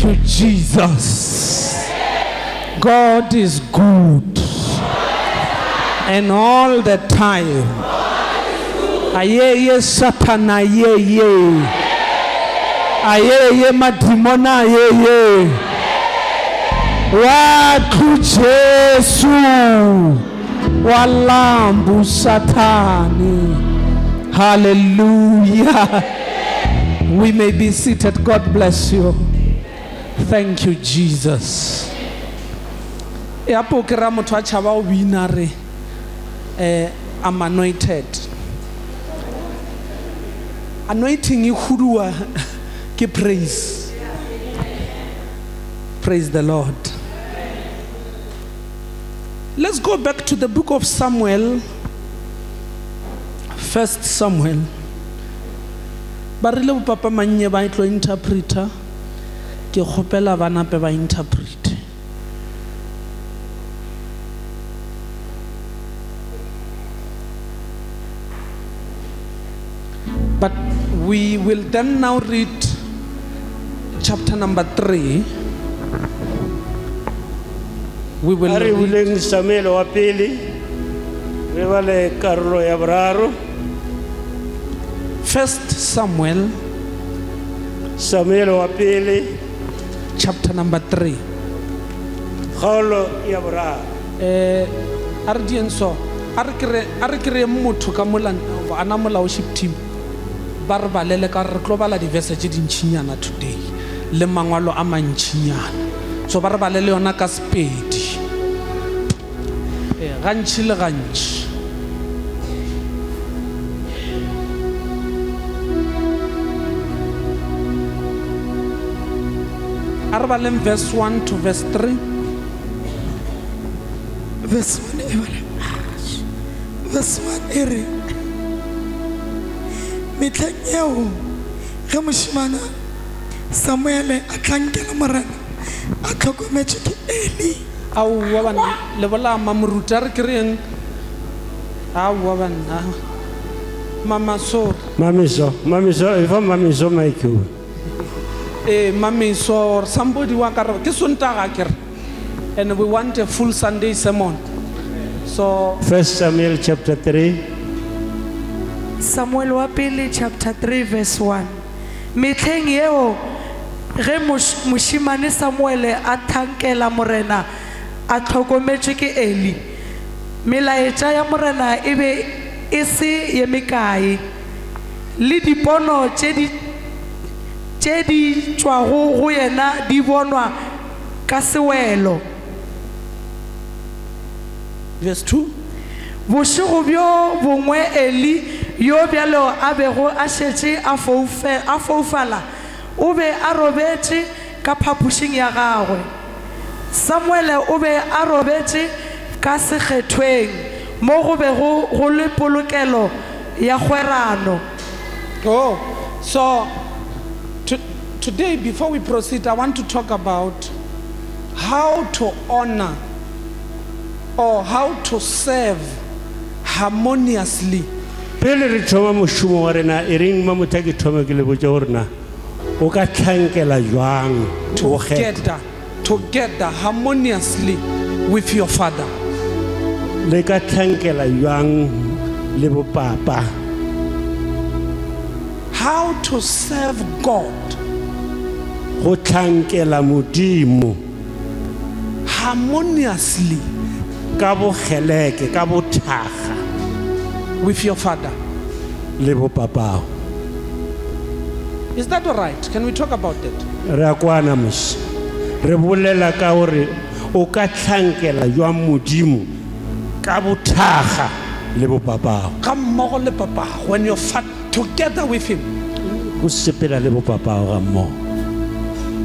Thank you, Jesus. God is good. And all the time. Aye, Satan, aye. Aye, madimona, aye. Watu Jesu. Walambu Satani. Hallelujah. We may be seated. God bless you. Thank you, Jesus. I'm anointed. Anointing you ki praise. Praise the Lord. Let's go back to the book of Samuel. 1 Samuel. Barile papa manye ba itlo interpreter. Ke khopela bana pe ba interpret. But we will then now read chapter number 3. We will read Samuel wa pele re bale karolo ya boraro. 1 Samuel wa pele chapter number 3. Karolo ya boraro. Ardienso arikre motho ka molana ana molaoship team. Barbalele ka re global di verse tse dintšinyana today le mangwalo a mantšinyana so barbalele yona ka spedi gantši le gantši a re baleng verse 1 to verse 3. Verse 1 ere Mitlanyeo ge moshimana Samuel a tlankela morena a tlhokometse ke Eli. Aowa bana le bola mamoruta re kereng aowa bana mamiso if mamiso Michael mamiso or somebody wa ka re ke sontaga kere and we want a full Sunday sermon. So 1 Samuel chapter 3. Samuel wa pele chapter 3 verse 1. Metleng yeo ge moshimane Samuel a thankela morena a tlhokometse ke Eli. Melaetša ya morena e be e se ye mekae le dipono tše di tšwago go yena di bonwa ka sewelo. verse 2. Bošego bjo bongwe Eli yo bjalo a bego a šetše a foufala o be a robetše ka phapušing ya gagwe. Samuel o be a robetše ka sekgethweng mo go bego go le polokelo ya kgwerano. Oh, so today before we proceed I want to talk about how to honor or how to serve harmoniously. Pele re thoma moshumo wa rena e reng ma motaki thoma ke le botse gore na o ka thankela jwang together harmoniously with your father. Le ka thankela jwang le bo papa. How to serve God. Go thankela modimo harmoniously ka bo kgeleke ka bo thaga with your father. Le bo papa. Is that all right? Can we talk about that? Re a kwana mos re bolela ka gore o ka thankela jwa modimo ka bo thaga le bo papa. Ka mmogo le papa when you're together with him. Go sepela le bo papa ga mmogo.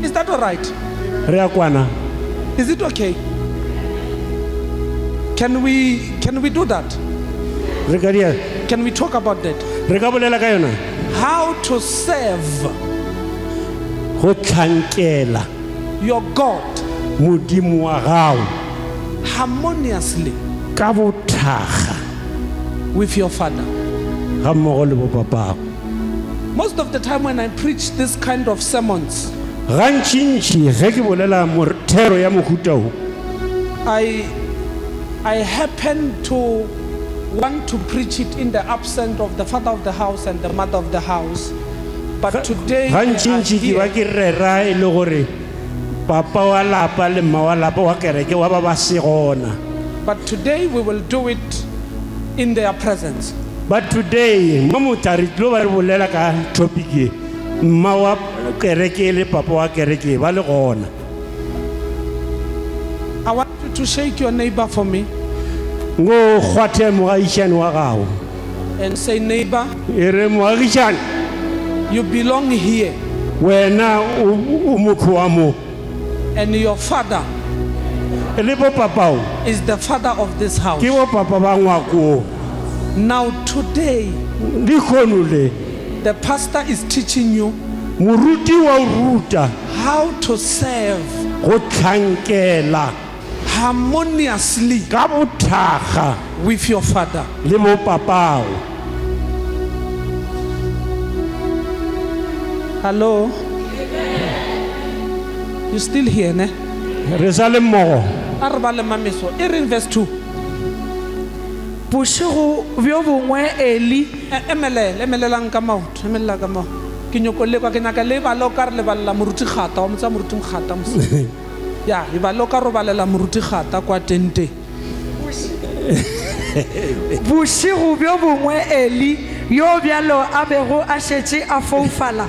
Is that all right? Re a kwana. Is it okay? Can we do that? Can we talk about that? How to serve your God harmoniously with your father. Most of the time when I preach this kind of sermons, gantšintši ge ke bolela thero ya mohuta o I happen to want to preach it in the absence of the father of the house and the mother of the house, but today we are gantšintši ke ba here. ke rera e le gore papa wa lapa le mma wa lapa wa kereke wa ba ba se gona. But today we will do it in their presence. But today mo motari tlo ba re bolela ka topic e mma wa kereke le papa wa kereke ba le gona. I want you to shake your neighbor for me Ngo kgwathe moagišane wa gago and say, neighbor, e re moagišane you belong here, wena o motho wa mo and your father e le bo papao is the father of this house. ke bo papa ba ngwako Now today, di kgono le the pastor is teaching you moruti wa o ruta how to serve go tlhankela harmoniously ka bothaga with your father. le mo papao. Hello? You still here, ne? Re sa le mmogo Arabale mamiso. In verse 2. bošego bjo bongwe Eli Emelelang ka maoto, emelela ka maoto. Ke nyoko le kwa ke nyaka le balo ka re le balla moruti gata, wa motsa moruti gata mose. Ya, e balo ka ro balela moruti gata kwa tente. bošego bjo bongwe Eli yo bjalo a bego a šetše a foufala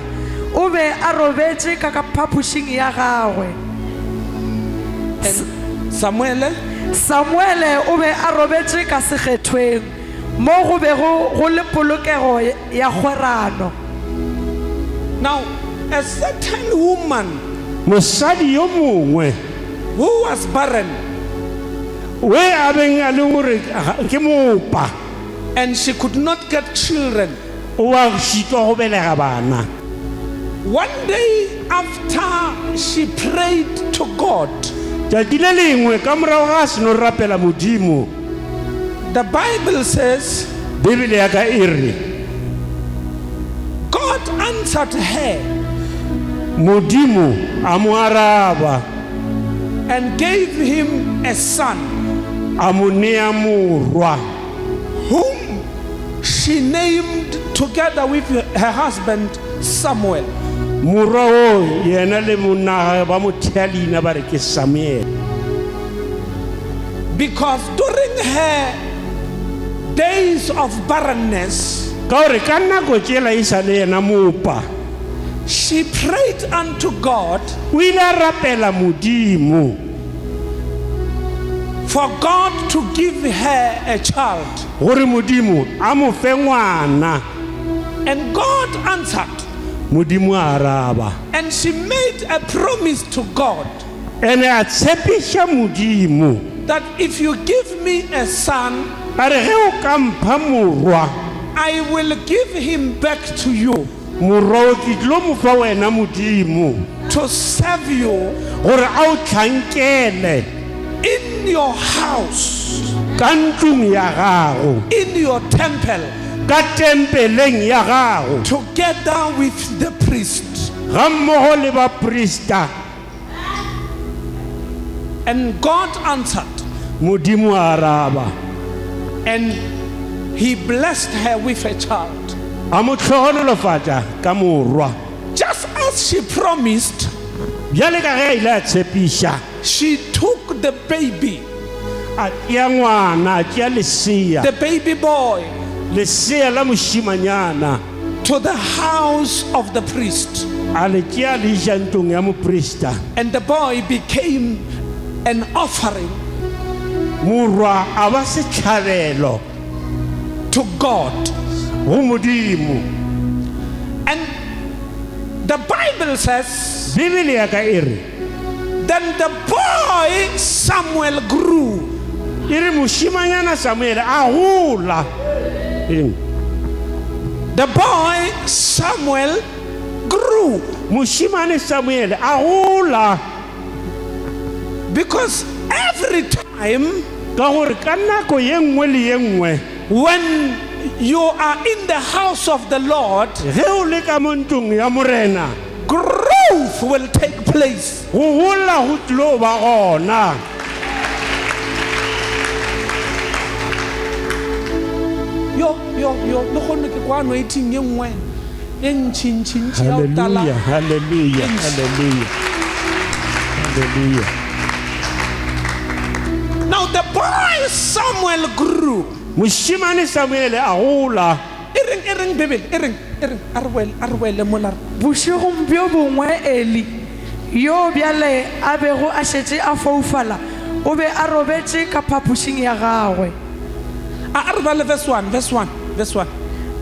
o be a robetše ka phapošing ya gagwe. Samuele Samuele o be a robetše ka sekgethweng mo go bego go le polokego ya kgwerano. Now, a certain woman mosadi yo mongwe who was barren we a beng a le gore ke mopa and she could not get children. o wa šitwa go belega bana. One day after she prayed to God, tšatši le lengwe ka morago ga a seno rapela modimo the Bible says bibele ya ka e re God answered her modimo a mo araba and gave him a son a mo nea morwa whom she named together with her husband Samuel. morwa o yena le monnaga ba mo thea leina ba re ke Samuel, Because during her days of barrenness, ka gore ka nako tšela e sa le yena mopa she prayed unto God o ile a rapela modimo for God to give her a child. gore modimo a mo fe ngwana. And God answered, modimo a araba and she made a promise to God ene a tshepiša modimo that if you give me a son, a re ge o ka mpha morwa I will give him back to you morwa o ke tlo mo fa wena modimo to serve you gore a o tlhankele in your house, ka ntlong ya gago in your temple, ka tempeleng ya gago together with the priest. ga mmogo le baprista. And God answered, modimo a araba and he blessed her with a child. a mo tlhogonolofatša ka morwa Just as she promised, bjale ka ge a ile a tshepiša she took the baby, a tšea ngwana a tšea lesea the baby boy, lesea la mošimanyana to the house of the priest. a le tšea le iša ntlong ya moprista. And the boy became an offering morwa a ba setlhabelo to God. go modimo. And the Bible says, bibele ya ka e re then the boy Samuel grew. e re mošimanyana samuele a gola. The boy Samuel grew mošimane samuele a gola because every time ka gore ka nako ye nngwe le ye nngwe when you are in the house of the Lord, ge o le ka mo ntlong ya morena grow growth will take place. go gola go tlilo ba gona. Yo, le gone ke kwa anointing ye nngwe e ntšhintšhintši ya go tala. Hallelujah, hallelujah, hallelujah, hallelujah. Now the boy Samuel grew. Moshimane Samuel a gola. Ering Bible, ering a re wele mola. bošegong bjo bongwe Eli yo bjale a bego a šetše a foufala o be a robetše ka phapošing ya gagwe. A re bale verse 1.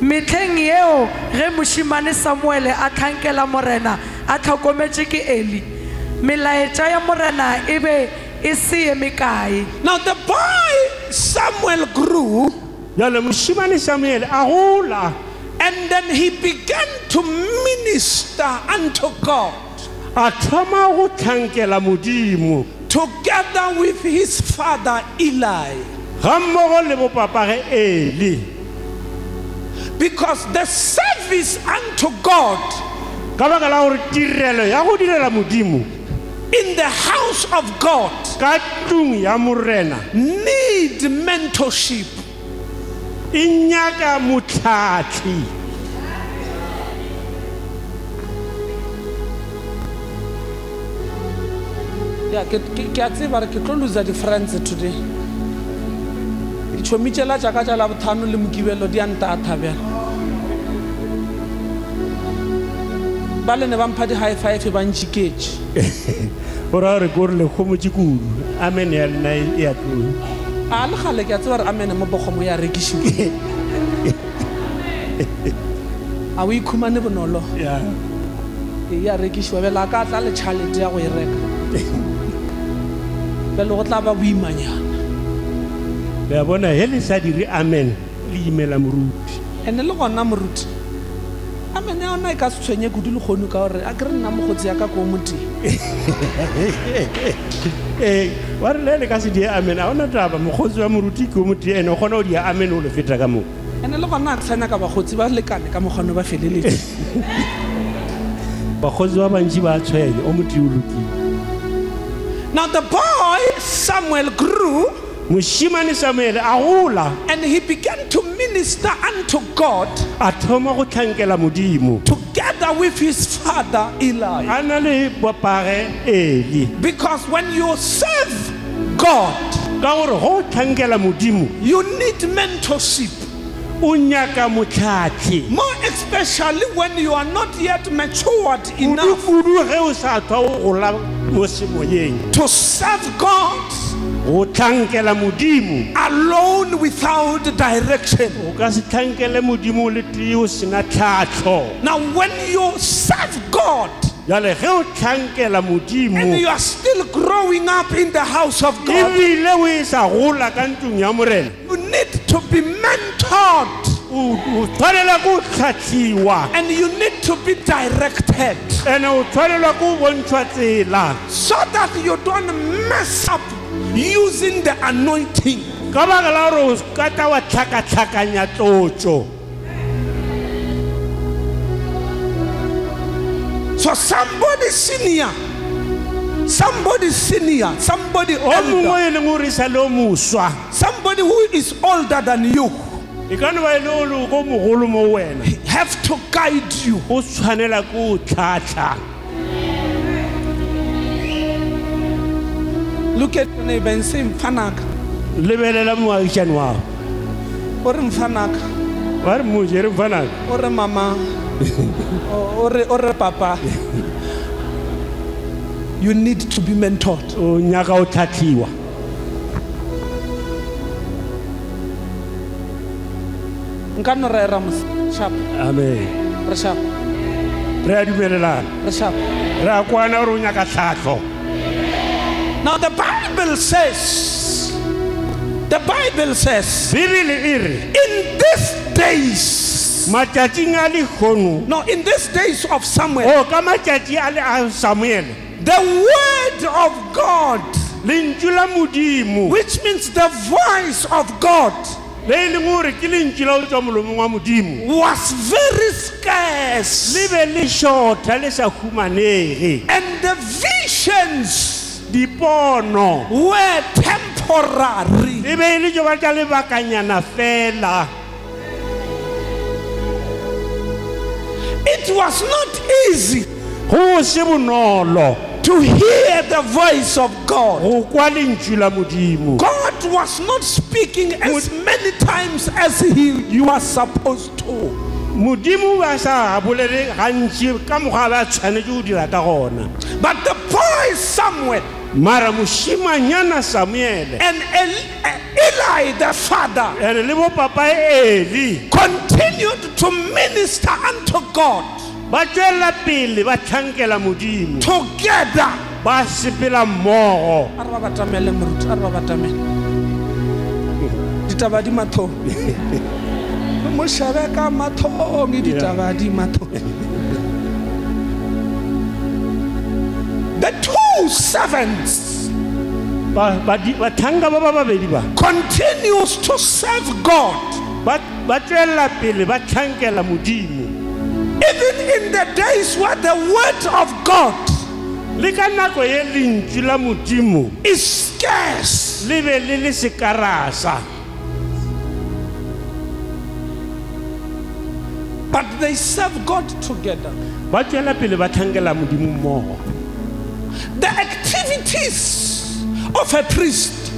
mehleng yeo ge mošimane Samuele a thankela morena a tlhokometše ke Eli, melaetša ya morena e be e se ye mekae. Now the boy Samuel grew, Jale moshimane Samuel a gola. and then he began to minister unto God A thoma go thankela Modimo. together with his father Eli, Ga mmogo le bopapage Eli. because the service unto God Ka baka la gore tirelo ya go direla Modimo in the house of God ka tlung ya morena need mentorship. e nyaka motlhatlhi. Yeah, ke a tseba re ke tlo lose the friends today. Ditšhomi tšela tša ka tša Labohlano le Mokibelo di a ntata bjale. Ba le ne ba mpha di-high five ba ntšhiketše. Gore a re ko re le kgomotse kudu. Amen ya lena e a tlong. A le gale ke a tseba re amene mo bokgomo ya rekišiwa. A o ikhumane bonolo. Ya. E ya rekišiwa bjale a ka tla le tšhalete ya go e reka. Bjale go tla ba boimanyana. Le a bona he le sa dire amen le imela moruti. Ene le gona moruti. Amen ya ona e ka se tshwenye kudu le kgonu ka gore a ke re nna mogotsi ya ka ko moteng. Wa re le ka se die amen a ona taba mogotsi wa moruti ke o motho ene o kgona go dia amen o le feta ka moo. Ene le gona a tlhana ka bagotsi ba lekane ka mogano ba feleletse. Bagotsi ba bantši ba tshwenye o motho o lokile. Now the boy Samuel grew, Moshimane Samuel a gola and he began to minister unto God a thoma go thankela Modimo together with his father Eli. a na le bopage Eli. Because when you serve God, Ka gore go thankela Modimo you need mentorship. o nyaka motlhatlhi. More especially when you are not yet matured enough Kudu ge o sa thwa o gola mo semoyeng to serve God go thankela Modimo. alone without direction. O ka se thankele Modimo le tee o sena tlhatlho. Now when you serve God Jale ge o thankela and Modimo you are still growing up in the house of God, ebile o e sa gola ka ntlong ya morena you need to be mentored o tshwanela ko tlhatlhiwa and you need to be directed ene o tshwanelwa ko bontshwa tsela so that you don't mess up using the anointing. ka baka la gore o ka tla wa tlhakatlhakanya tlotso. So somebody senior, somebody O mongwe older, e leng gore e sa le o moswa somebody who is older than you e ka no ba e le o le ko mogolo mo wena have to guide you. o tshwanela ko o tlhatlha. Look at your neighbor and say, Mfanaka. Lebelela moagišane wa Or Mfanaka. wa re moje re mfanaka Or mama. Or papa. You need to be mentored. o nyaka o tlhatlhiwa. Nkano re ramos sharp. Amen. Re sharp. Re a dumelelana Re sharp. re a kwana gore o nyaka tlhatlho. Now the Bible says, Bibele e re in these days, matšatšing a lekgono no, in these days of Samuel, o ka matšatši a le a Samuele the word of God, lentšu la Modimo which means the voice of God, le e leng gore ke lentšu la o tswa molomong wa Modimo was very scarce. scarce, le be le shota le sa humanege and the visions dipono were temporary. le be le jo ba tla lebakanyana fela. It was not easy Go se bonolo to hear the voice of God. go kwa lentswe la Modimo. God was not speaking as many times as you are supposed to. Modimo ba sa bolele gantsi ka mogwa ba tshwanetse go dira ka gona. But the boy Samuel Mara moshimanyana Samuel and Eli the father ene le bo papa Eli continued to minister unto God ba tswela pele ba thankela Modimo together. ba sepela mmogo. Arba batamele moruti, arba batamele. Ditaba di matho. Mo shabe ka matho ngi ditaba di matho. The two servants ba thanga ba babedi ba continues to serve God ba tswela pele ba thankela Modimo even in the days where the word of God le ka nako ye lentswe la Modimo is scarce. le be le sekarasa. But they serve God together. Ba tswela pele ba thankela Modimo mmogo. The activities of a priest,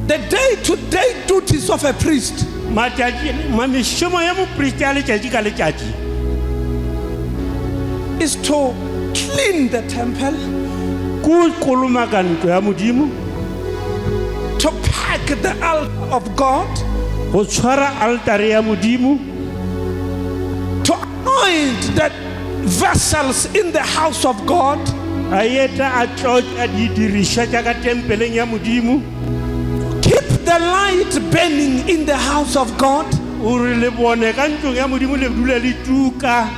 the day-to-day duties of a priest, Mamishomo ya mopristi a letšatši ka letšatši is to clean the temple, ko kolomaka ntlo ya Modimo, to pack the altar of God, go tshwara altare ya Modimo, to anoint the vessels in the house of God, a eta a tlotša didirišwa tša ka tempeleng ya Modimo, keep the light burning in the house of God, ore le bone ka ntlong ya Modimo le dula le tuka,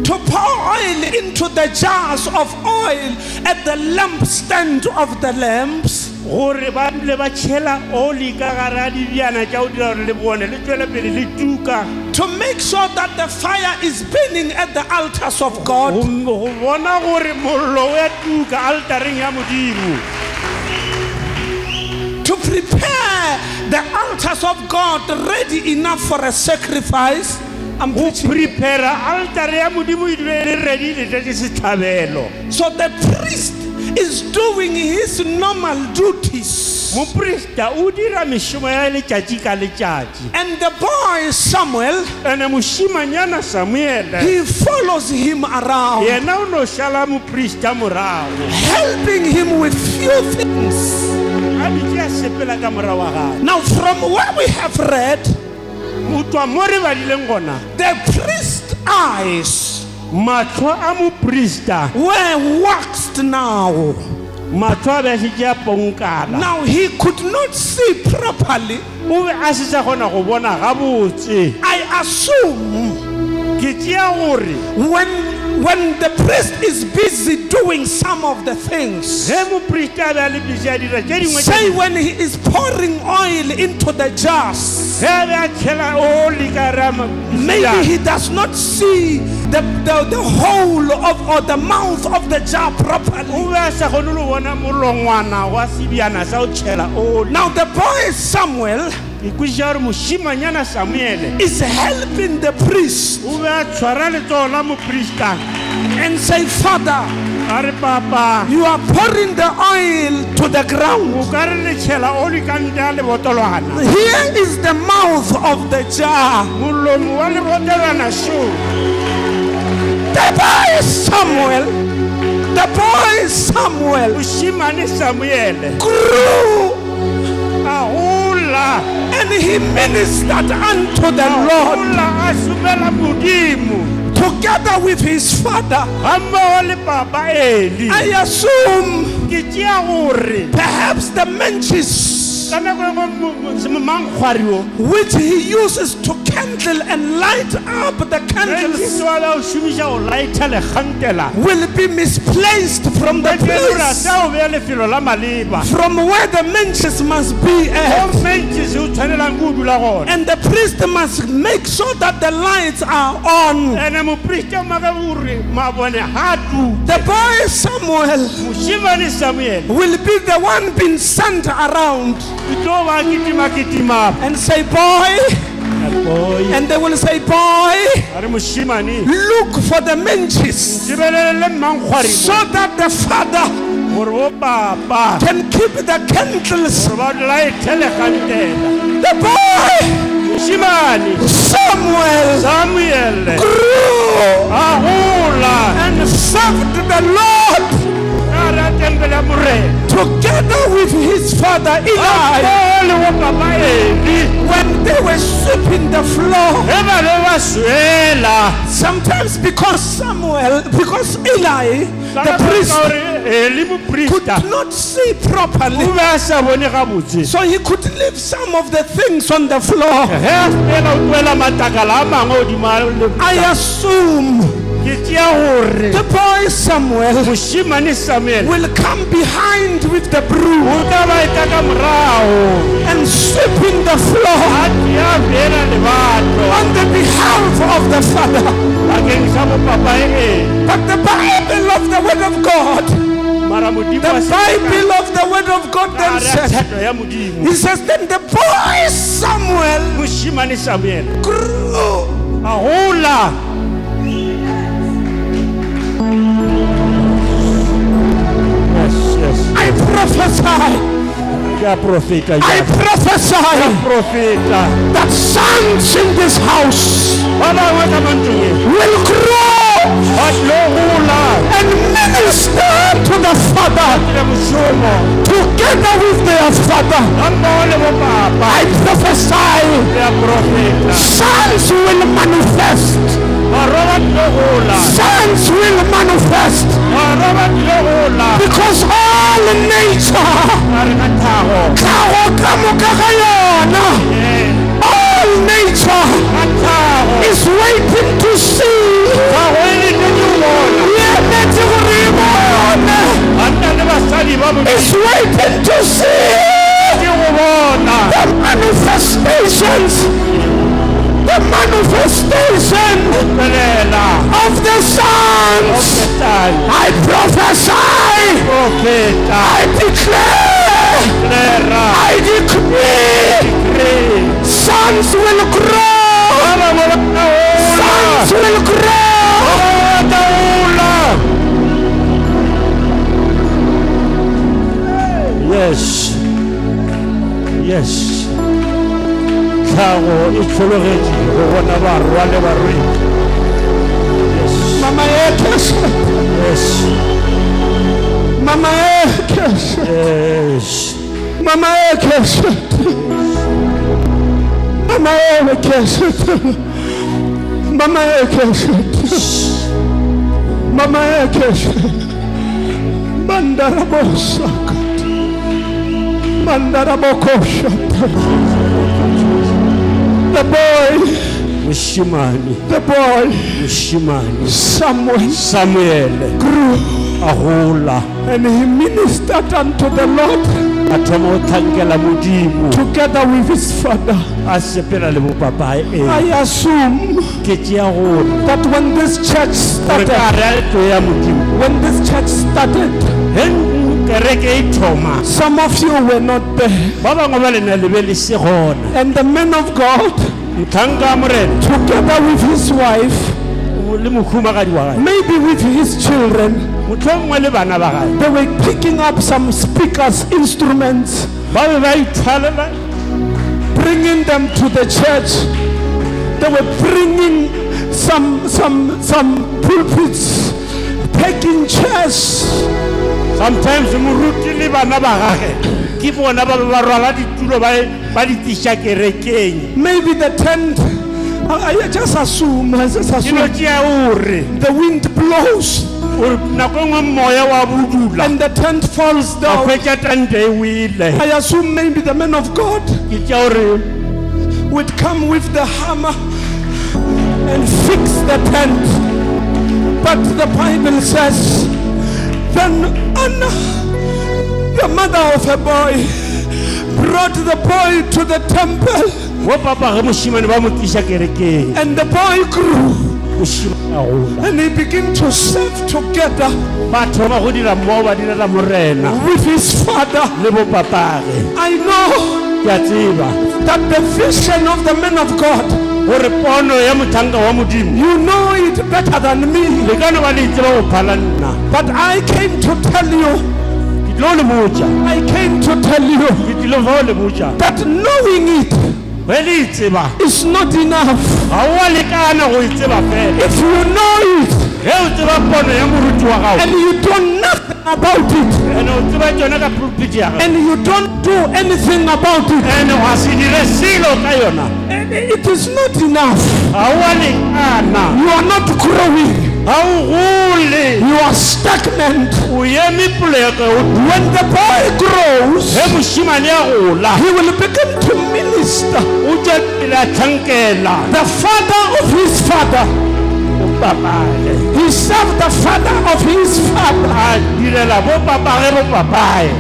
to pour oil into the jars of oil at the lampstand of the lamps, gore ba dule ba tšhela oli ka gare a dibjana tša go dira gore le bone le tšwele pele le tuka, to make sure that the fire is burning at the altars of God, go bona gore mollo o ya tuka altareng ya Modimo, to prepare the altars of God ready enough for a sacrifice. I'm go preaching. prepare altare ya Modimo e dule le ready le tšatši setlhabelo. So the priest is doing his normal duties, Moprista o dira mešomo ya letšatši ka letšatši, and the boy Samuel, ene mošimanyana Samuele he follows him around, yena o no šala moprista morago helping him with few things. a ditše a sepela ka morago ga gagwe. Now from where we have read, Go tšwa mo re badileng gona the priest's eyes mahlo a moprista were waxed now. mahlo a be a šetše a ponkala, Now he could not see properly. o be a se sa kgona go bona gabotse. I assume Ke tšea gore when the priest is busy doing some of the things, ge moprista a be a le busy a dira tše dingwe say when he is pouring oil into the jars, ge a be a tšhela oli ka gare a maybe he does not see the hole of or the mouth of the jar properly. o be a sa kgone le bona molongwana wa sebjana sa go tšhela oli. Now the boy Samuel Ke kwešiša gore mošimanyana Samuele is helping the priest o be a tshwara letsogo la moprista and say, Father, a re papa you are pouring the oil to the o ground. ka re le tšhela oli ka ntle a lebotolwana, Here is the mouth of the jar. molomo wa lebotolwana so. The boy Samuel Mošimane Samuele grew a gola, and he ministered unto the a Lord gola a somela Modimo together with his father. gammogo le papa Eli. I assume Ke tšea gore perhaps the matches ka nako mankgwari o which he uses to kindle and light up the candles will be misplaced from the place from where the mentions must be at. And the priest must make sure that the lights are on. The boy Samuel will be the one being sent around and say, boy, and they will say, boy, look for the menches so that the father can keep the candles. The boy Samuel grew and served the Lord together with his father Eli. When they were sweeping the floor, sometimes because Eli, the priest, could not see properly, so he could leave some of the things on the floor. I assume the boy Samuel will come behind with the broom and sweeping the floor on the behalf of the father. But the Bible of the Word of God, then says, he says, then the boy Samuel grew. I prophesy that sons in this house will grow and minister to the Father together with their Father. I prophesy sons will manifest. Sons will manifest because all nature, all nature is waiting to see. Is waiting to see the manifestation of the sons. I prophesy, I declare, I decree, sons will grow, sons will grow. Yes. Mama Ekes. Yes. Mama Ekes. Yes. Mama Ekes. Mama Ekes. Mama Ekes. Mama Ekes. Mandarabosa. Mandarabokosha. The boy Samuel grew and he ministered unto the Lord together with his father. I assume that when this church started, some of you were not there, and the man of God together with his wife, maybe with his children, they were picking up some speakers, instruments, bringing them to the church. They were bringing some pulpits, taking chairs. Sometimes maybe the tent, I just assume the wind blows and the tent falls down. I assume maybe the man of God would come with the hammer and fix the tent. But the Bible says, then Anna, the mother of a boy, brought the boy to the temple, and the boy grew, and he began to serve together with his father. I know that the vision of the man of God, you know it better than me, but I came to tell you, that knowing it is not enough. If you know it and you do nothing about it, and you don't do anything about it, and it is not enough. You are not growing. You are stagnant. When the boy grows, he will begin to minister. The father of his father, he served the father of his father,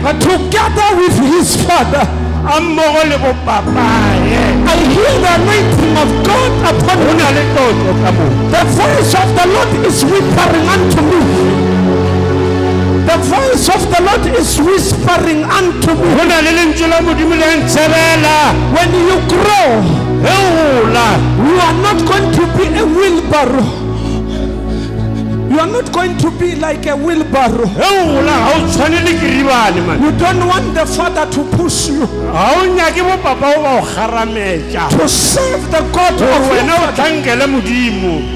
but together with his father, I hear the anointing of God upon me. The voice of the Lord is whispering unto me. The voice of the Lord is whispering unto me. When you grow, you are not going to be a wheelbarrow. You are not going to be like a wheelbarrow. You don't want the father to push you. To serve the God of your father.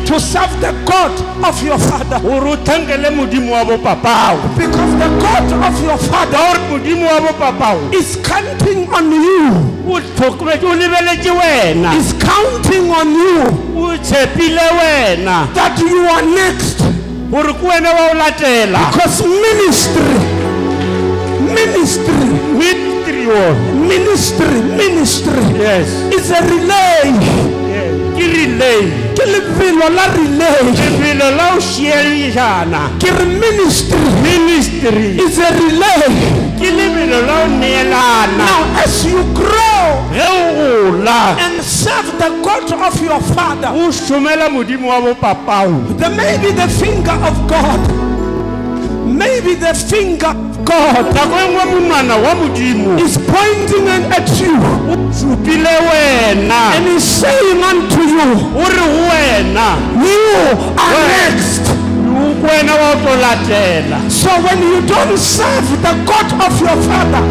To serve the God of your father. Because the God of your father is counting on you. Is counting on you. That you are next. Because ministry yes, is a relay. Ministry is a relay. Now as you grow and serve the God of your father, there may be the finger of God, maybe the finger of God is pointing at you and is saying unto you, you are next. So when you don't serve the God of your father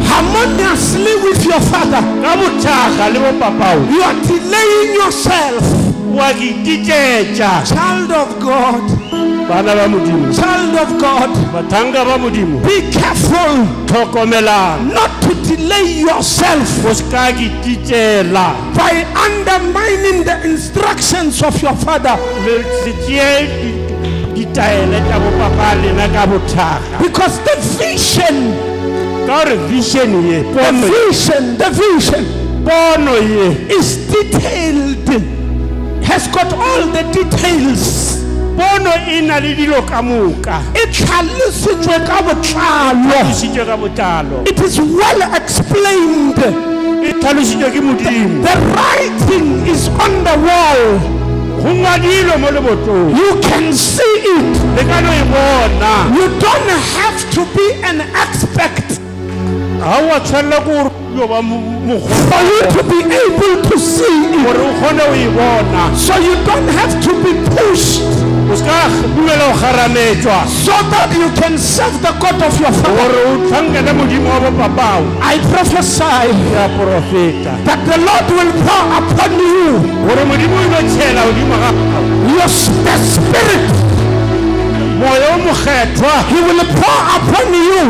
harmoniously with your father, you are delaying yourself. Child of God, child of God, be careful not to delay yourself by undermining the instructions of your father. Because the vision is detailed, has got all the details. It is well explained. The writing is on the wall. You can see it. You don't have to be an expert for you to be able to see it. So you don't have to be pushed so that you can serve the God of your father. I prophesy that the Lord will pour upon you the spirit. He will pour upon you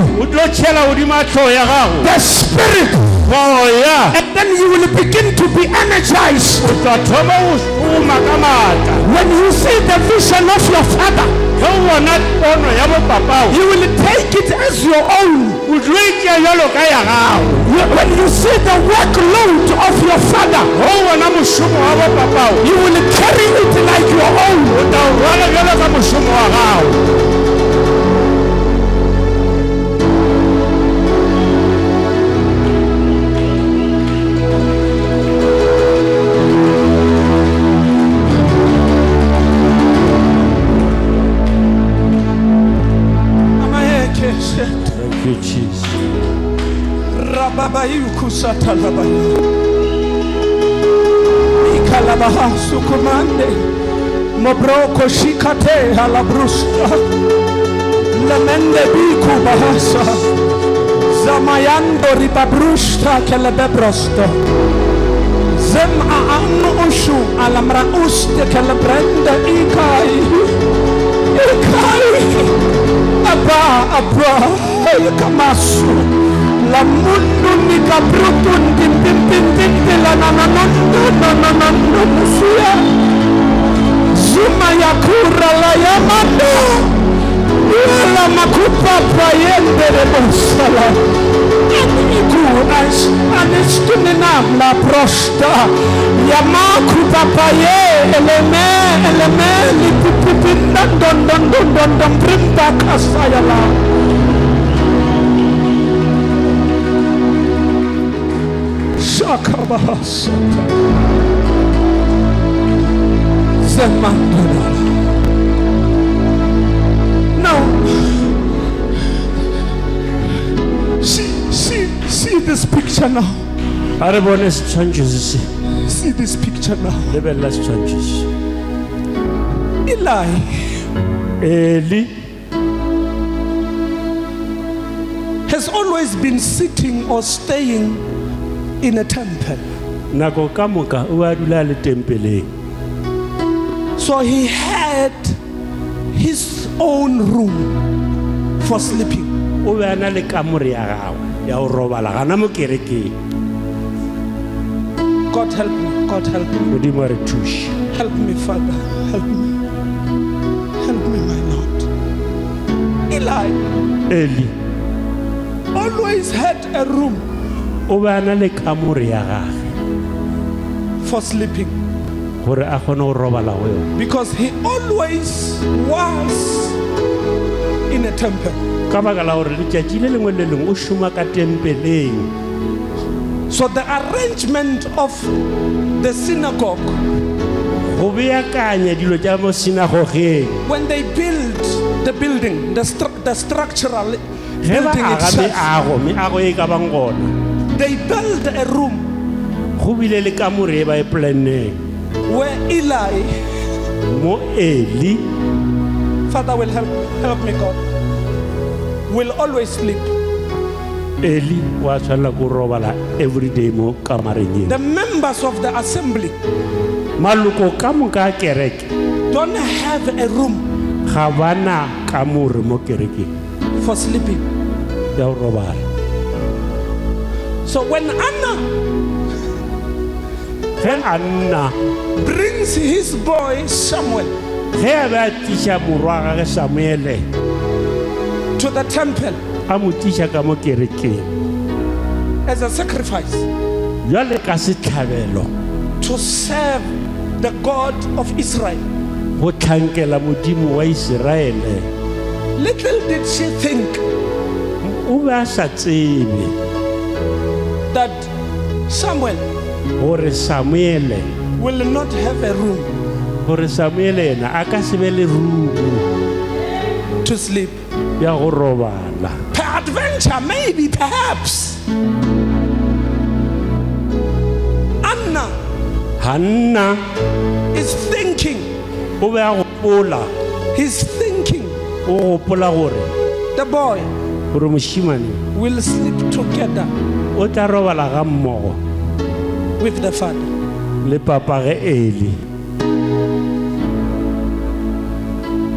the spirit moya And then you will begin to be energized. o tla thoma go šoma ka maatla When you see the vision of your father, ge o bona pono ya bopapao you will take it as your own. o tlo e tšea bjalo ka ya gago When you see the workload of your father, ge o bona mošomo wa bopapao you will carry it like your own. o tla o rwala bjalo ka mošomo wa gago Thank you, Jesus. Sukumande Mobroko Shikate Halabrusta Lemende Biku Bahasa Zamayando Ribabrusta Kelebebrosta Zem Aanu Ushu Alamra Uste Kelebrenda Ikai Abba Kamasu La mundu ni kabrutun di pimpin la nananando musuya Zuma ya kura la yamando La makupa payende de bosala Ikunas anistunenam la prosta Yamaku papaye eleme li pipipinda don brimba kasayala Shakabahasata Zemandana. Now see this picture now. a re bone setshwantšho se se See this picture now. lebelela setshwantšho se Eli eli has always been sitting or staying in a temple. nako ka moka o a dula le tempeleng So he had his own room for sleeping. o be a na le kamore ya gagwe ya go robala gana mo kerekeng God help me, God help me, modimo a re thuše help me, Father, help me, my Lord. Eli eli always had a room o be a na le kamore ya gage for sleeping gore a kgone go robala go yone because he always was in a temple. ka baka la gore letšatši le lengwe le lengwe o šoma ka tempeleng So the arrangement of the synagogue, go beakanya dilo tša mo sinagogeng when they build the building, the structural ge ba building aga itself, meago e ka bang gona they build a room go bile le kamore e ba e planneng where Eli, mo eli Father will help me God, will always sleep. eli wa tshwanela ko robala everyday mo kamareng The eno members of the assembly maloko ka moka a kereke don't have a room ga bana kamore mo kerekeng for sleeping. ya go robala So when Anna ge a nna brings his boy Samuel ge a be a tiša morwa gage samuele to the temple a mo tiša ka mo kerekeng as a sacrifice jale ka setlhabelo to serve the God of Israel, go tlhankela modimo wa Iseraele little did she think o be a sa tsebe that Samuel gore samuele will not have a room gore samuele ena a ka se be le rumo to sleep. ya go robala Peradventure, maybe, perhaps, Anna hanna is thinking, o be a gopola he's thinking o gopola gore the boy gore mošimane will sleep together o tla robala ga mmogo with the father. le papage eli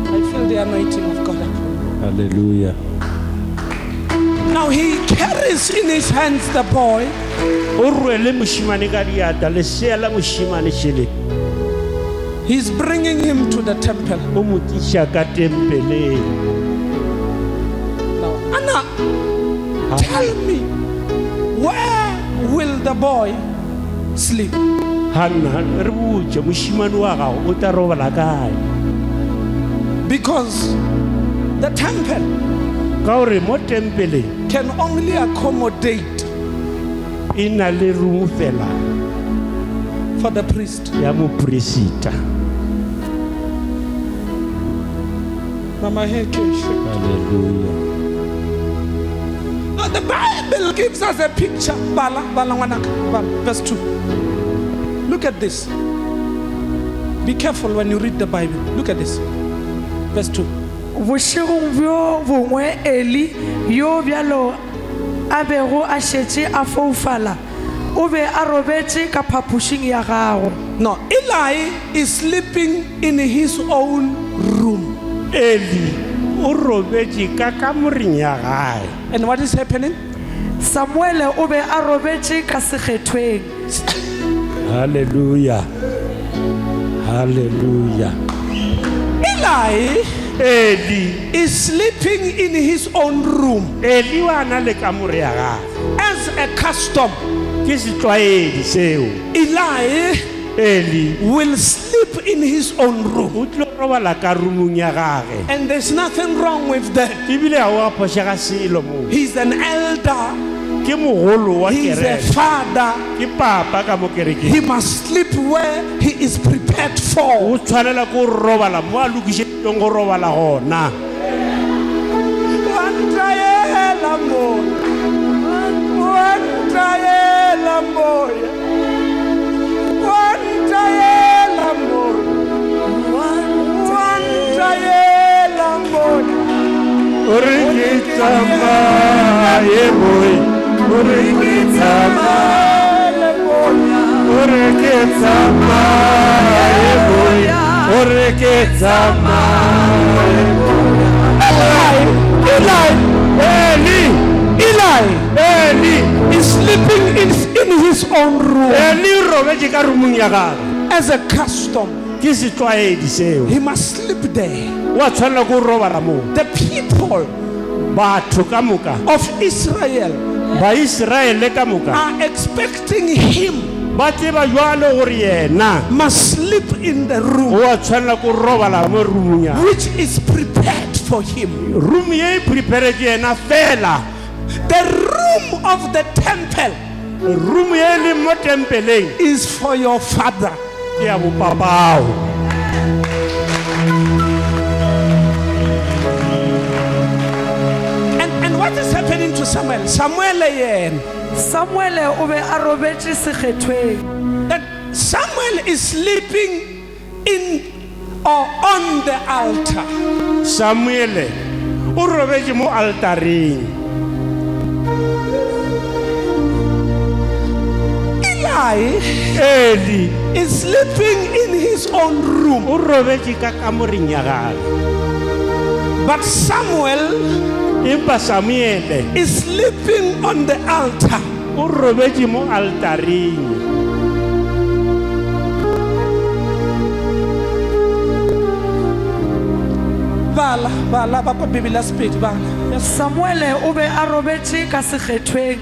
I feel the anointing of God. halleluja Now he carries in his hands the boy. o rwele mošimane ka diata lesea la mošimane šele He's bringing him to the temple. o mo tliša ka tempeleng. Now, Anna, tell me, where will the boy sleep? Hanna re botse mošimane wa gago o tla robala kae, Because the temple ka gore mo tempeleng can only accommodate e na le rumo fela for the priest. ya moporesita. Mama Hekesh. Haleluya. Now the Bible gives us a picture. Bala, ngwanaka, Bala, verse 2. Look at this. Be careful when you read the Bible. Look at this. Verse 2. bošegong bjo bongwe Eli yo bjalo a bego a šetše a foufala o be a robetše ka phapošing ya gagwe. Now, Eli is sleeping in his own room. Eli o robetše ka kamoreng ya gae. And what is happening? Samuele o be a robetše ka sekgethweng. Haleluya. Haleluya. Eli is sleeping in his own room. Eli wa na le kamore ya gae. As a custom, Ke setlwaedi seo. Eli will sleep in his own room. O tlo robala ka rumong ya gage. And there's nothing wrong with that. Ebile ga o a phošega selo moo. He's an elder. Ke mogolo wa He's a kereke. father. Ke papa ka mo kerekeng. He must sleep where he is prepared for. O tshwanela ke go robala mo a lokišeditsweng go robala gona. O re ke tsamaye boy, o re ke tsamaye boy, o re ke tsamaye boy, o re ke tsamaye boy. Eli is sleeping in his own room. Eli o robetše ka rumong ya gage. As a custom, Ke setlwaedi seo. he must sleep there. Wa tshwanela ke go robala moo. The people Batho ka moka, of Israel Baiseraele ka moka, are expecting him ba tseba jwalo gore yena must sleep in the room o a tshwanela ke go robala mo rumong ya. which is prepared for him. Room ye e preparetse yena fela. The room of the temple Room ye e leng mo tempeleng is for your father. ke ya bopapao. And what is happening to Samuel? Samuel again. Samuele o be a robetše sekgethweng. That Samuel is sleeping in or on the altar. Samuele o robetše mo altareng. Eli Is sleeping in his own room. o robetše ka kamoreng ya gage. But Samuel Empa Samuele is sleeping on the altar. o robetše mo altareng. Bala, Papa Biblia speed, bala. Yes. Samuele o be a robetše ka sekgethweng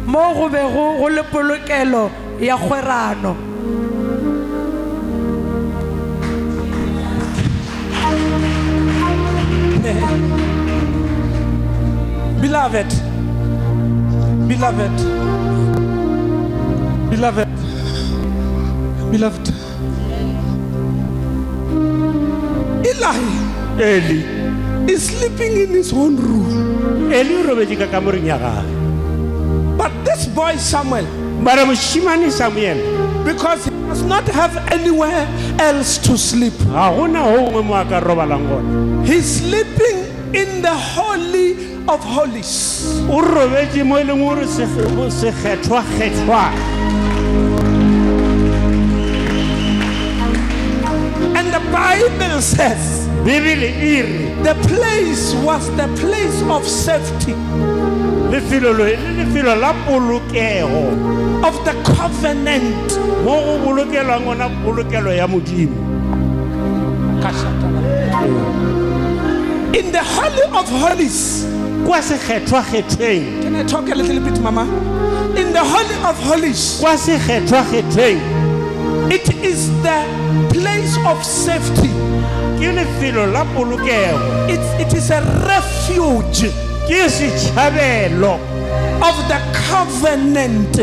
mo go bego go le polokelo ya kgwerano. Beloved, Eli is sleeping in his own room. Eli o robetše ka kamoreng ya gage. But this boy Samuel, Mara mošimane Samuele because he does not have anywhere else to sleep, ga gona go gongwe mo a ka robalang gona. he's sleeping in the Holy of Holies. O robetše mo e leng gore sekgethwa. And the Bible says Bibele e re the place was the place of safety. lefelo la polokego of the covenant. mo go bolokelwang ona polokelo ya modimo. In the Holy of Holies. Kwa sekgethwa-kgetheng, Can I talk a little bit, Mama? In the Holy of Holies, kwa sekgethwa-kgetheng it is the place of safety. ke lefelo la polokego, It is a refuge ke setšhabelo, of the covenant.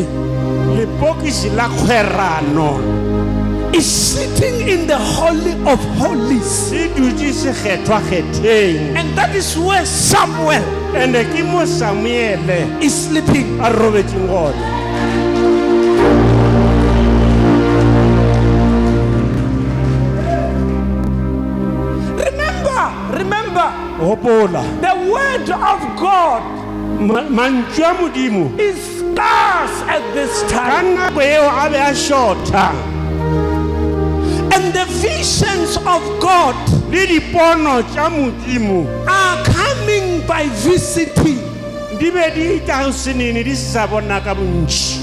lepokisi la kgwerano Is sitting in the Holy of Holies. se dutse sekgethwa-kgetheng, And that is where Samuel ande ke mo Samuele is sleeping. a robetseng gone. Remember, Gopola, the word of God mantšu a modimo is scarce at this ka time. nako eo a be a šotha, And the visions of God le dipono tša modimo are coming by visiting. di be di tla go senene di se sa bona ka bontši.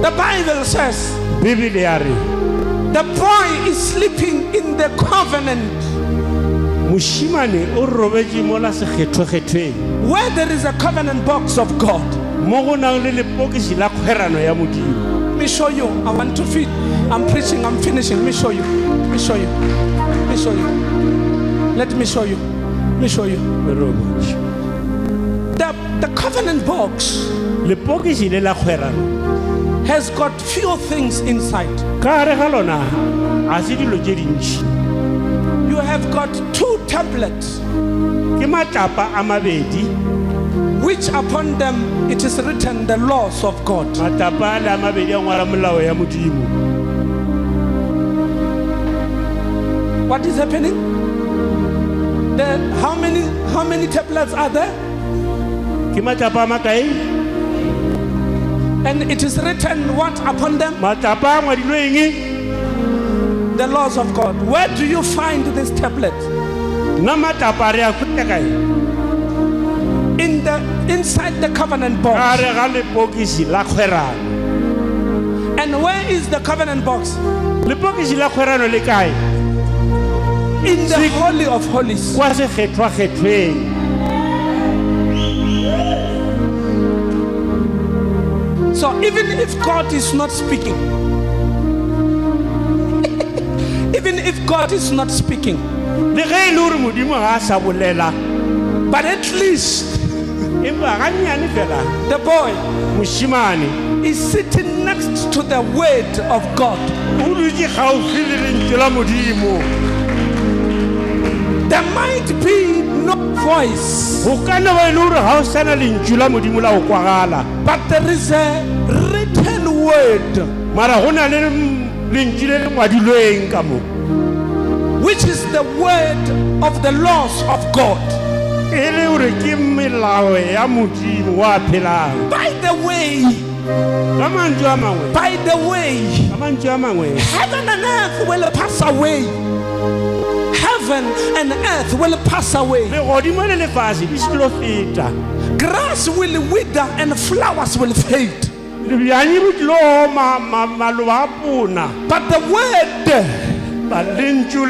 The Bible says Bibele ya re the boy is sleeping in the covenant mošimane o robetše mo la sekgethwa-kgethweng where there is a covenant box of God. mo go nang le lepokisi la kgwerano ya modimo. Let me show you. I want to feed. I'm preaching. I'm finishing. Let me show you. Let me show you. Let me show you. Let me show you. Let me show you. The covenant box Lepokisi le la kgwerano has got few things inside. ka gare ga lona a se dilo tše dintši, You have got 2 tablets, ke matlapa a mabedi, which upon them it is written the laws of God. matlapa a le a mabedi a ngwala molao ya modimo. What is happening? How many tablets are there? Ke matlapa a makae? And it is written what upon them? Matlapa a ngwadilwe eng? The laws of God. Where do you find this tablet? Nna matlapa re a khwetša kae? Inside the covenant Ka box. gare ga lepokisi la kgwerano. And where is the covenant box? Lepokisi la kgwerano le kae? In the Holy of Holies. Kwa sekgethwa-kgethweng. So even if God is not speaking, even if God is not speaking, Le ge e le gore modimo ga a sa bolela, but at least empa gannyane fela the boy mošimane is sitting next to the word of God. o dutse gaufi le lentswe la modimo. There might be no voice, Go ka nna ba e le gore ga o sana lentswe la modimo la go kwagala, but there is a written word, mara go na le lentswe le le ngwadilweng ka mo, which is the word of the laws of God. e le gore ke melao ya modimo wa phelang. By the way, Ka mantswe a mangwe, by the way, ka mantswe a mangwe, heaven and earth will pass away. Heaven and earth will pass away. legodimo le lefase di se tlo feta, Grass will wither and flowers will fade. lebjane bo tlo oma, maloba a pona, But the word, ba lentswe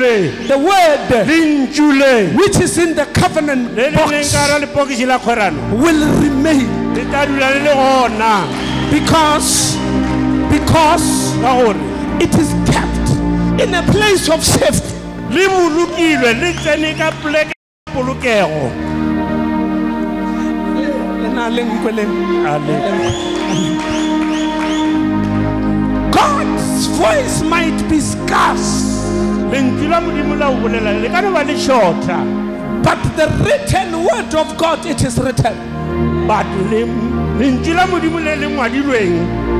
le, which is in the covenant le leng box, ka hara lepokisi la kgwerano will remain. le tla dula le le gona, Because ka gore it is kept in a place of safety. le bolokilwe le tsene ka poleke ya polokego. God's voice might be scarce, lentswe la modimo la go bolela le ka no ba le shorta, but the written word of God, it is written. but lentswe la modimo le le ngwadilweng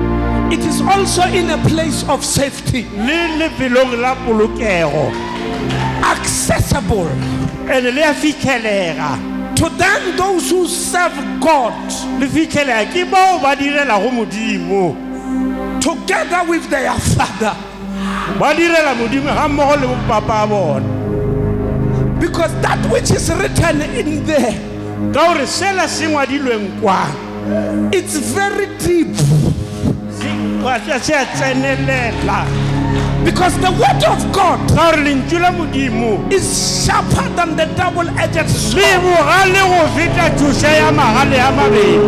It is also in a place of safety, le lefelong la polokego, accessible ene le a fitlhelega, to them, those who serve God, le fitlhelega ke bao ba direla go modimo, together with their Father. ba direla modimo ga mmogo le bopapa a bona. Because that which is written in there ka gore sela se ngwadilweng kwa it's very deep. se a tsenelela Because the word of God ka gore lentswe la modimo is sharper than the double-edged le sword. bogale go feta thuša ya magale ya mabedi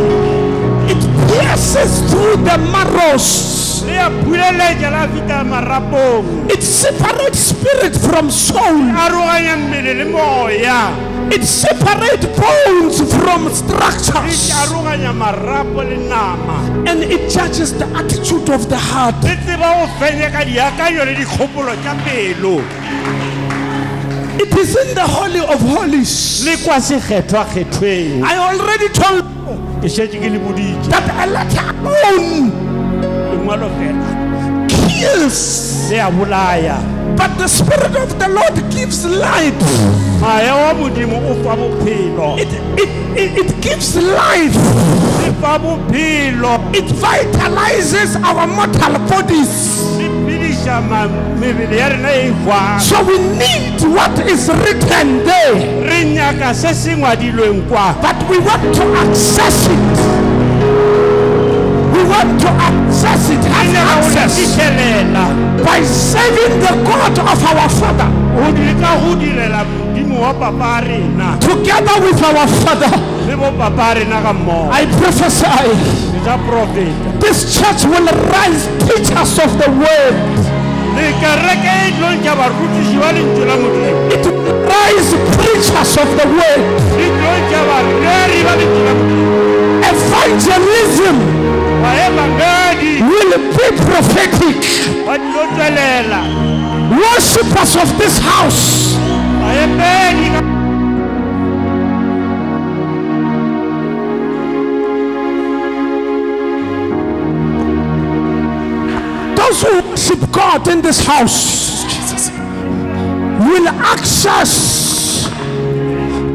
It pierces through the marrows. le ya phuleletša la feta marapong It separates spirit from soul. aroganya mmele le moya It separates bones from e structures. aroganya marapo le nama And it judges the attitude of the heart. le tseba go fenya ka diakanyo le dikgopolo tša pelo It is in the Holy of Holies. le kwa sekgethwa-kgethweng I already told you ke šetše ke le boditše that a letter alone lengwalo fela kills, le a bolaya but the Spirit of the Lord gives life. maya wa modimo o fa bophelo It gives life. le fa bophelo It vitalizes our mortal bodies. le phediša mebele ya rena e hwang So we need what is written there, re nyaka se se ngwadilweng kwa but we want to access it. We want to access it, re have nyaka go le access fitlhelela by serving the God of our Father, go ka go direla modimo wa papa a rena together with our Father. le bo papa a rena ga mmogo I prophesy ke tsa profeta this church will rise teachers of the word. le kereke e tlo ntša barutiši ba lentswe la modimo It will rise preachers of the word. le tlo ntša bareri ba lentswe la modimo Evangelism baemangadi will be prophetic. ba tlo tswelela Worshippers of this house baemedi ka those who worship God in this house will access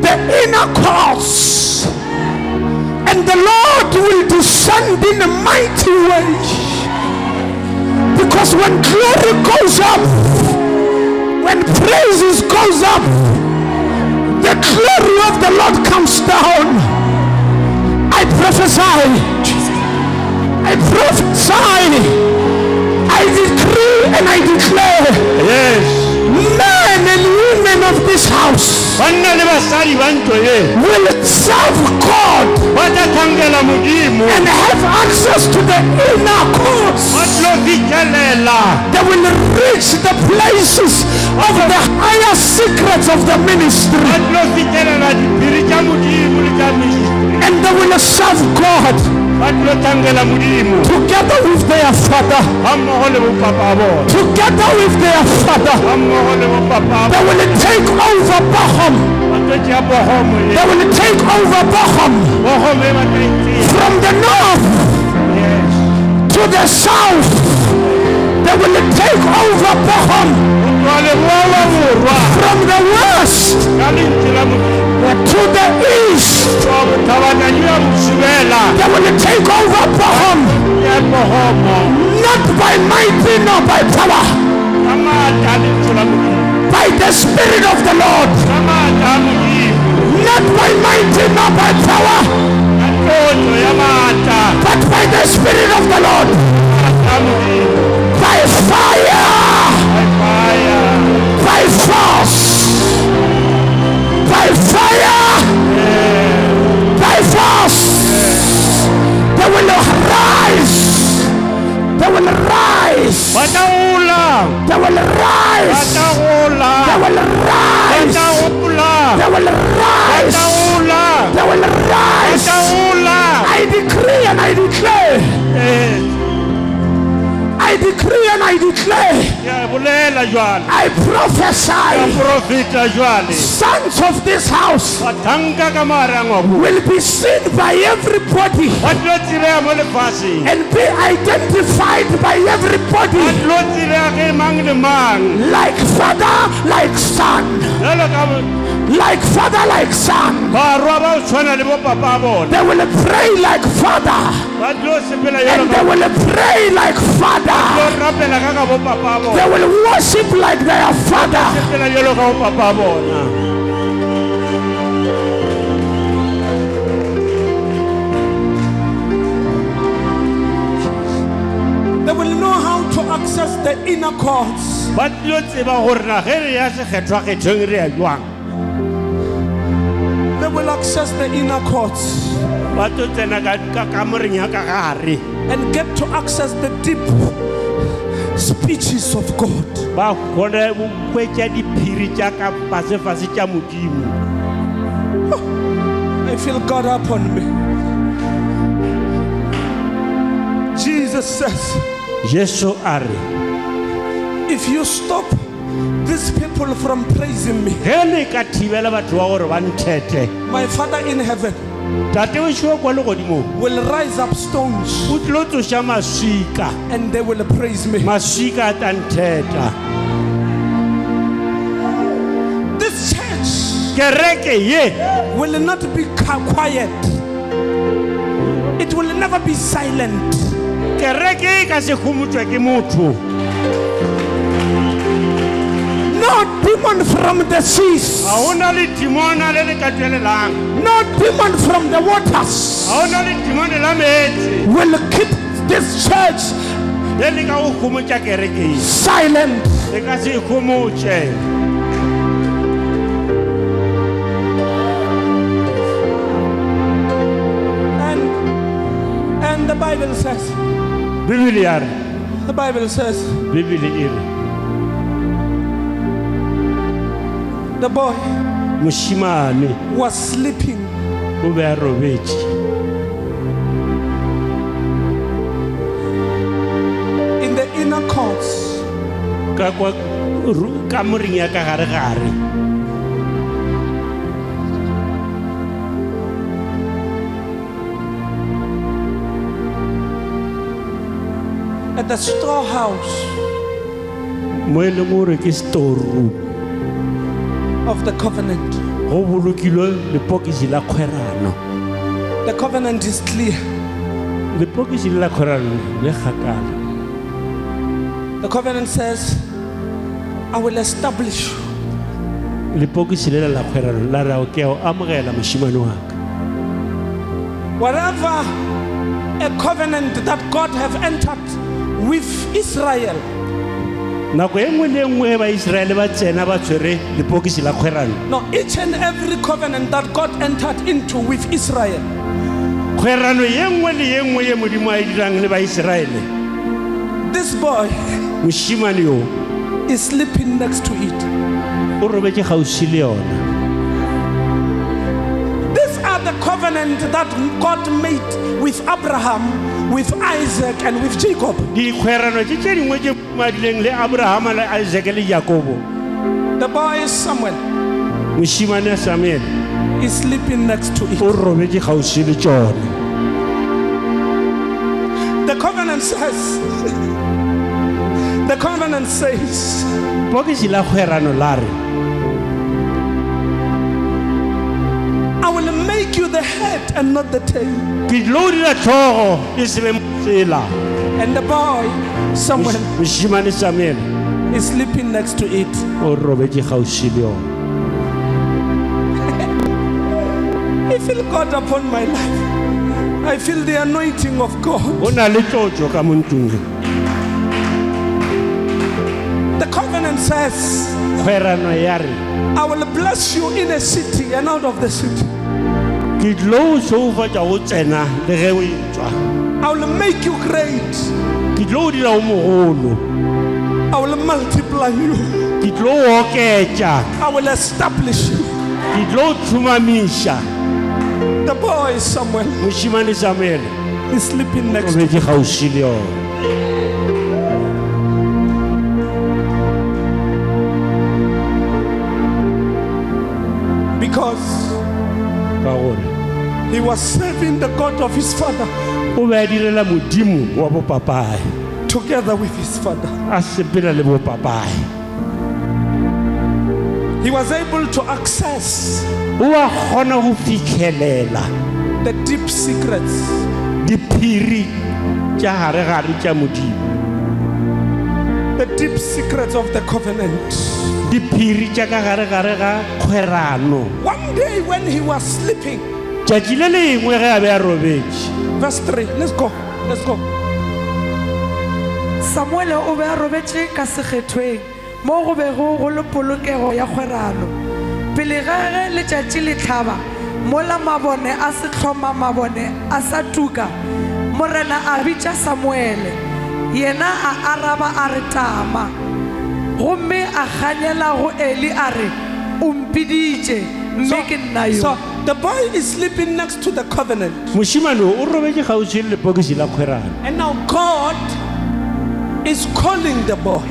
the inner courts, and the Lord will descend in a mighty way. Because when glory goes up, when praises goes up, the glory of the Lord comes down. I prophesy, I prophesy, I decree and I declare, yes men and women of this house banna le basadi ba ntlo ye will serve God ba tla thangela modimo and have access to the inner ba courts. tlo fitlhelela They will reach the places of the higher secrets of the ba ministry, tlo fitlhelela diphiri tša modimo le tša ministry and they will serve God ba tlo thangela modimo together with their Father, ga mmogo le bopapa bona together with their Father. ga mmogo le bopapa They will take over Bochum. ba tlo tšea bogomo ye They will take over Bochum bogomo e ba tla itsea from the north yes to the south. They will take over Bochum go tloa leboa wa borwa from the west ka lentswe la modimo to the east. tloa bothabatanyo ya bosubela They will take over Bochum, ya bogomo not by might nor by power, ka maatla a lentswe la modimo by the Spirit of the Lord, ka maatla a modimo not by might nor by power, ka tlotlo ya maatla but by the Spirit of the Lord, a modimo by fire, by fire by force, by fire, by force. They will rise. They will rise. ba tla gola They will ba rise. tla gola They will ba rise. tla gola They will ba rise. tla gola They will ba rise. tla gola I decree and I declare. I decree and I declare. ke a bolela jwale I ka prophesy. profeta jwale Sons of this house bathanka ka maarangwa ko will be seen by everybody ba tlo tsebega mo lefaseng and be identified by ba everybody tlo tsebega ke mang le mang like father, like son, jalo ka like father, like son. barwa ba o tshwana le bo papa a bona They will pray like father ba tlo sepela jalo and ka they will pray like tlo father. rapela ka ka bo papa a They bona will worship like their father. sepela jalo ka bo papa a bona to access the inner courts. ba tlo tseba gore na ge re ya sekgethwa-kgethong re ya jwang They will access the inner courts ba tlo tsena ka kamoreng ya ka gare and get to access the deep speeches of God. ba kgone go hwetša diphiri tša ka fase-fase tša modimo. I feel God upon me. Jesus says, Jesu a re if you stop these people from praising me, ge le ka thibela batho ba gore ba nthete my Father in heaven tate o šo kwa legodimo will rise up stones o tlo tsoša maswika and they will praise me. maswika a tla ntheta. This church Kereke ye will not be quiet. It will never be silent. kereke e ka se khomotšwe ke motho. No demon from the seas. Ga o na le dimona le le ka tswelelang. No demon from the waters Ga o na le dimone la meetse will keep this church le le ka go khomotša kereke e. silent. Le ka se khomotše. And the Bible says, Bibele ya re the Bible says, Bibele e re the boy mošimane was sleeping o be a robetše in the inner courts. ka kwa kamoreng ya ka gare-gare. At the storehouse mo e leng gore ke storeroom of the covenant. go bolokilwe lepokisi la kgwerano. The covenant is clear. Lepokisi la kgwerano le kgakala. The covenant says, I will establish you. Lepokisi le la kgwerano la ra o ke o amogela mošimane wa ka. Whatever a covenant that God have entered with Israel, nako e nngwe le nngwe ba Israele ba tsena ba tshwere lepokisi la kgwerano. no, each and every covenant that God entered into with Israel, Kgwerano ye nngwe le ye nngwe ye modimo a e dirang le ba Israele, this boy mošimane yo is sleeping next to it. o robetše kgauswi le yona. These are the covenant that God made with Abraham, with Isaac, and with Jacob. Dikgwerano tše dingwe tše madileng le Abrahama le Isaac le Jakobo. The boy Samuel Mošimane Samuel is sleeping next to it. o robetše kgauswi le tšona. The covenant says, the covenant says, Pokisi la kgwerano la re I will make you the head and not the tail. ke tlo dira tlhogo e se be motsela. And the boy Samuel Mošimane Samuel is sleeping next to it. o robetše kgauswi le yona. I feel God upon my life. I feel the anointing of God. O na le tlotšo ka mo ntlong. The covenant says, Kgwerano ya re I will bless you in a city and out of the city. ke tlo o šoufatša go tsena le ge o etswa. I will make you great. Ke tlo o dira o mogolo. I will multiply you. Ke tlo o oketša. I will establish you. Ke tlo o thumamiša. The boy Samuel Mošimane Samuel is sleeping o next to betše kgauswi le yona. because Ka gore he was serving the God of his father o be a direla modimo wa bopapae together with his father. a sepela le bopapae. He was able to access O a kgona go fitlhelela the deep secrets, diphiri tša gare-gare tša modimo, the deep secrets of the covenant. diphiri tša ka gare-gare ga kgwerano. One day when he was sleeping, Tšatši le lengwe ge a be a robetše, verse 3, let's go. Samuele o be a robetse ka sekgethweng mo go bego go le polokego ya kgwerano pele ga ge letšatši le tlhaba mola mabone a sehloma mabone a sa tuka morena a bitša Samuele yena a araba a re tama gomme a kganyela go Eli a re o mpiditše mme ke nna yo. So the boy is sleeping next to the covenant. mošimane o robetse kgauswi le lepokisi la kgwerano. And now God is calling the boy.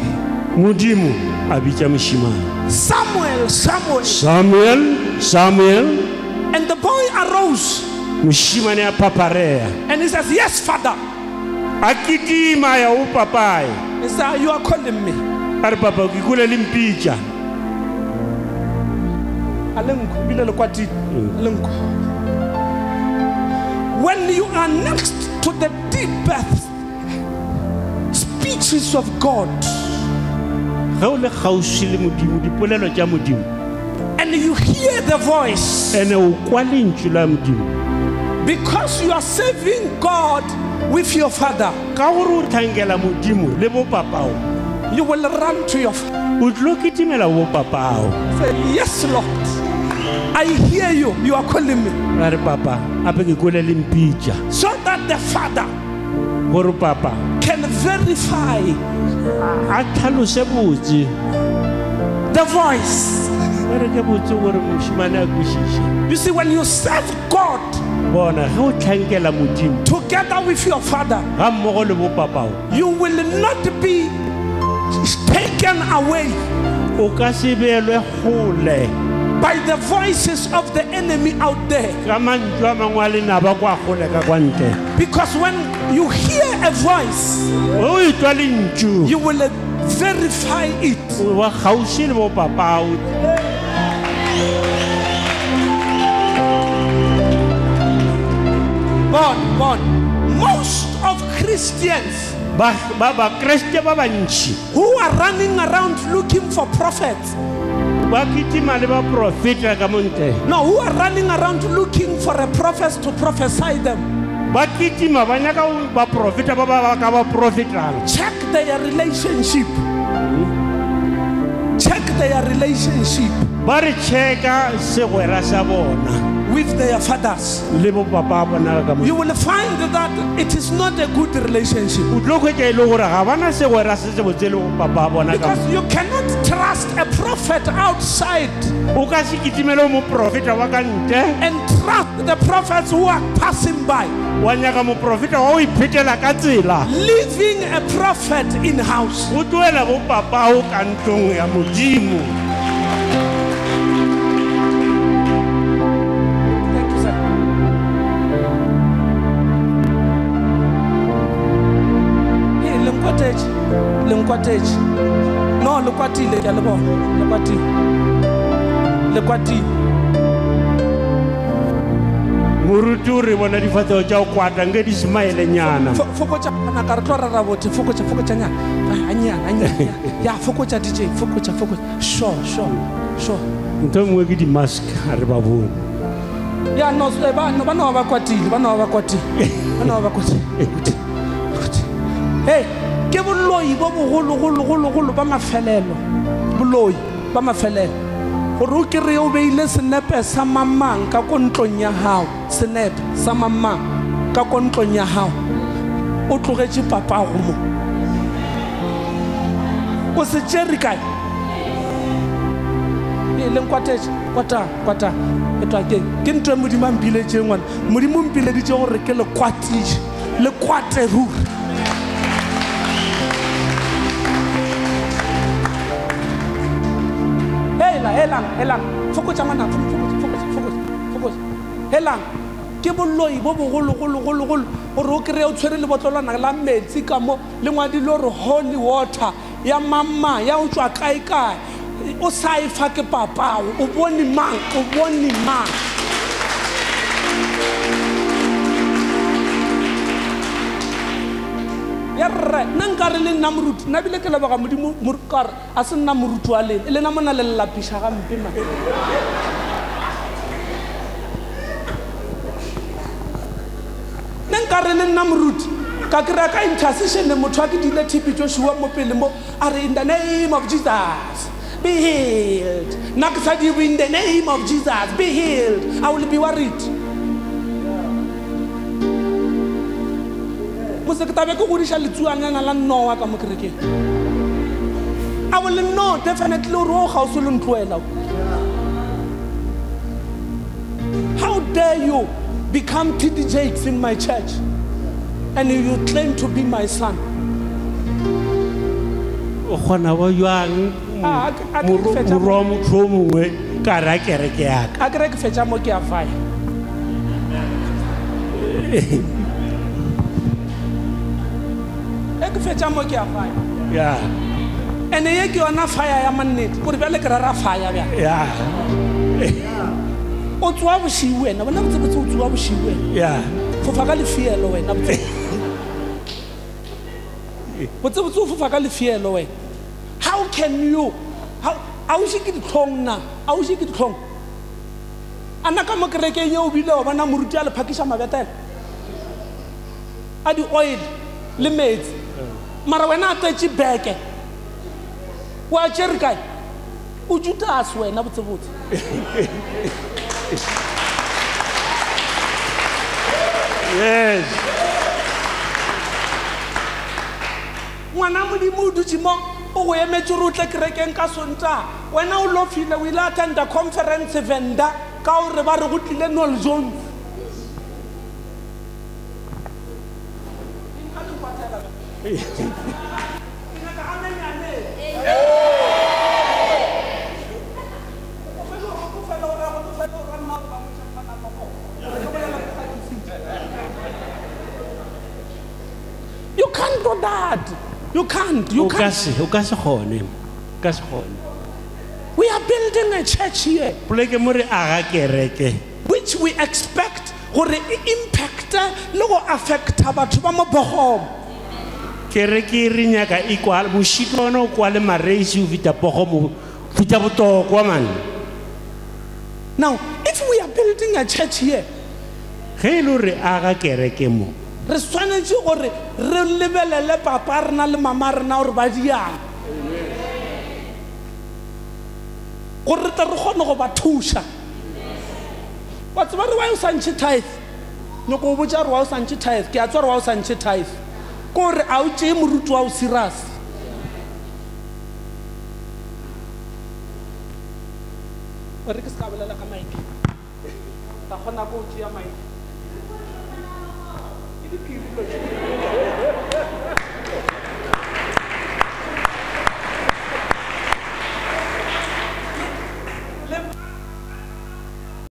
modimo a bitša mošimane, Samuel, Samuel. Samuel, Samuel. And the boy arose mošimane a phaparea and he says, yes, father. a kitima ya o papae He said, you are calling me. a re papa ke kule le mpitša. When you are next to the deepest speeches of God ge o le kgauswi le modimo dipolelo tša modimo and you hear the voice, ene o kwa lentšu la modimo because you are serving God with your father, ka gore o thankela modimo le bo papao you will run to your father. o tlo kitimela bo papao. Say, yes, Lord, I hear you. You are calling me. a re papa ape ke kule le mpitša So that the father gore papa can verify a tlhalose botse the voice. e re ke botse gore mošimane a kwešiše. You see, when you serve God bona ge o tlhankela modimo together with your father, ga mmogo le bo papao you will not be taken away o ka se beelwe kgole by the voices of the enemy out there. ka mantšu a mangwe a lenaba kwa kgole ka kwa ntle. Because when you hear a voice, o etwa lentšu you will verify it. wa kgauswi le bo papao. Born. Most of Christians ba kreste ba bantši who are running around looking for prophets, ba kitima le ba profeta ka montle, no, who are running around looking for a prophet to prophesy them, ba kitima ba nyaka ba profeta ba ba ka ba profetang. check their relationship. Check their relationship ba re cheka segwera sa bona with their fathers. le bo papa bona ka mo. You will find that it is not a good relationship, o tlo kgwetša e le gore ga bana segwera se se botse le bo papa bona ka because mo. you cannot trust a prophet outside o ka se kitimele mo profeta wa ka ntle and trust the prophets who are passing by. wa nyaka mo profeta wa o iphetela ka tsela. Leaving a prophet in house. o tloela bo papa o ka ntlong ya modimo. Thank you, sir. Hey, lenkwatetse. No, lekwatile ke a le bona. Lekwatile. moruti o re bona difatlhego tša go kwata nke di semaelenyana. Fokotsa ana ka re tlo rara bote, fokotsa nyana. Anyana. Ya fokotsa DJ, fokotsa. Sure. ntho mongwe ke di-mask a re ba bone. Ya no bana ba kwatile. Hey, ke boloi bo bogolo ba mafelelo. Boloi ba mafelelo. Gore o kry-e o beile senepe sa mamang ka ko ntlong ya hao, senepe sa mamang ka ko ntlong ya hao, o tlogetše papago mo, o se tšere kae? Le nkwatetše kwata etwa ke ntho e modimo a mpiletše ngwana. Modimo o mpileditše gore ke le kwate ruri. Helang, fokotsa ngwana, fokotsa. Helang, ke boloi bo bogolo gore o kry-e o tshwere lebotlolwana la metsi ka mo le ngwadile gore holy water ya mama ya o tswa kae o sa e fa ke papao. O bone mang? Ya rre nna nka re le nna moruti nna bile ke leboga modimo kare a se nna moruti wa lene le na mona le lelapiša gampe ma nna nka re le nna moruti ka kry-a ka intercession motho a ke dile TB Joshua mo pele mo a re in the name of Jesus be healed nna ke sa diwe in the name of Jesus be healed I will be worried mose ke tabe ke godiša letsuanyana la nnowa ka mo kerekeng I will know definitely gore o ga o se le ntloela. How dare you become TD Jakes in my church and you claim to be my son? o kgona wa jwang morwa motho o mongwe ka ra kereke yaka a kere ke fetša mo ke a faya e ke fetša mo ke a faya ya ene ye ke yona faya ya mannete gore bjale ke rara faya bja ya o tsoa bošii wena bona botsebotse o tsoa bošii wena ya fofa ka lefielo wena botsebotse o fofa ka lefielo wena how can you a o šeke ditlhong na a o šeke ditlhong ana ka mo kerekeng ye o bile wa bona moruti a le phakiša mabetela a di-oil le metsi mara wena a tetše beke wa tšere kae o jutase wena botsebotse yes ngwana modimo o dutse mo o go emetse gore o tle kerekeng ka sontaga wena o lofile o ile attenda conference venda ka gore ba re go tlile Noel Jones You can't do that. You can't. You o ka can't. se kgone ka se kgone We are building a church here, poleke mo re aga kereke which we expect gore e impact le go affect batho ba mo Bochum. kereke re nyaka equal mošito ona o kwa le mareisi o fita pogo mo fita botokwa man Now, if we are building a church here, ge e le re aga kereke mo re tshwanetse gore re lebelele papa rena le mama rena gore ba diang gore re tle re kgone go ba thuša wa tseba re wa o santšhe tithe nyoko o botša re wa o santšhe tithe ke a tswa re wa o santšhe tithe ke gore a o tšee moruti wa o serious ore ke se ka bolela ka maike ka kgona ko o tšea maike ke diphiri